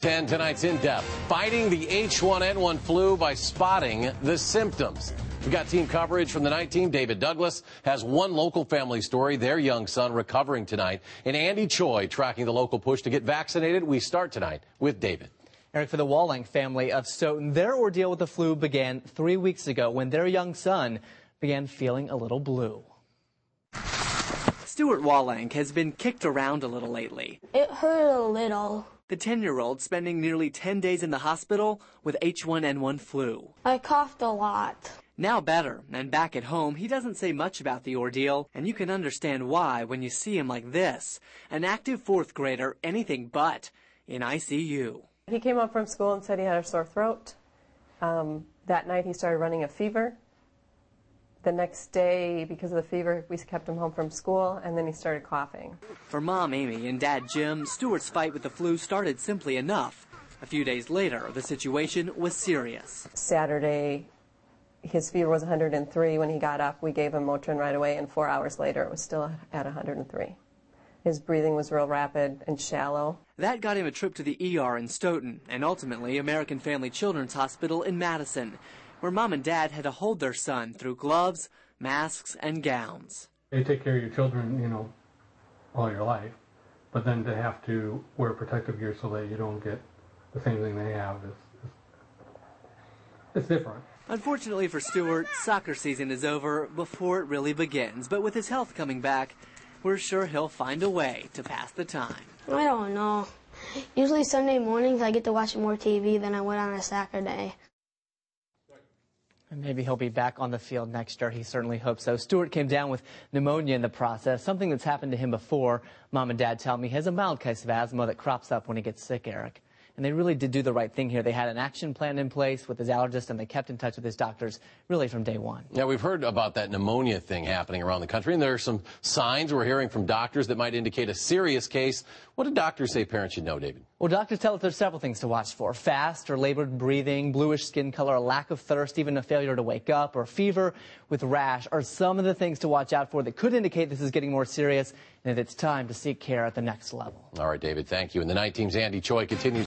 10 tonight's In Depth, fighting the H1N1 flu by spotting the symptoms. We've got team coverage from the night team. David Douglas has one local family story, their young son recovering tonight. And Andy Choi tracking the local push to get vaccinated. We start tonight with David. Eric, for the Walling family of Stoughton, their ordeal with the flu began 3 weeks ago when their young son began feeling a little blue. Stuart Walling has been kicked around a little lately. It hurt a little. The 10-year-old spending nearly 10 days in the hospital with H1N1 flu. I coughed a lot. Now better, and back at home, he doesn't say much about the ordeal, and you can understand why when you see him like this. An active fourth grader, anything but, in ICU. He came up from school and said he had a sore throat. That night he started running a fever. The next day, because of the fever, we kept him home from school, and then he started coughing. For Mom Amy and Dad Jim, Stuart's fight with the flu started simply enough. A few days later, the situation was serious. Saturday, his fever was 103 when he got up. We gave him Motrin right away, and 4 hours later, it was still at 103. His breathing was real rapid and shallow. That got him a trip to the ER in Stoughton, and ultimately American Family Children's Hospital in Madison, where Mom and Dad had to hold their son through gloves, masks, and gowns. They take care of your children, all your life, but then to have to wear protective gear so that you don't get the same thing they have it's different. Unfortunately for Stuart, soccer season is over before it really begins, but with his health coming back, we're sure he'll find a way to pass the time. I don't know. Usually Sunday mornings I get to watch more TV than I would on a soccer day. And maybe he'll be back on the field next year. He certainly hopes so. Stuart came down with pneumonia in the process, something that's happened to him before. Mom and Dad tell me he has a mild case of asthma that crops up when he gets sick, Eric. And they really did do the right thing here. They had an action plan in place with his allergist, and they kept in touch with his doctors really from day one. Yeah, we've heard about that pneumonia thing happening around the country, and there are some signs we're hearing from doctors that might indicate a serious case. What do doctors say parents should know, David? Well, doctors tell us there's several things to watch for. Fast or labored breathing, bluish skin color, a lack of thirst, even a failure to wake up, or fever with rash are some of the things to watch out for that could indicate this is getting more serious and that it's time to seek care at the next level. All right, David, thank you. And the night team's Andy Choi continues.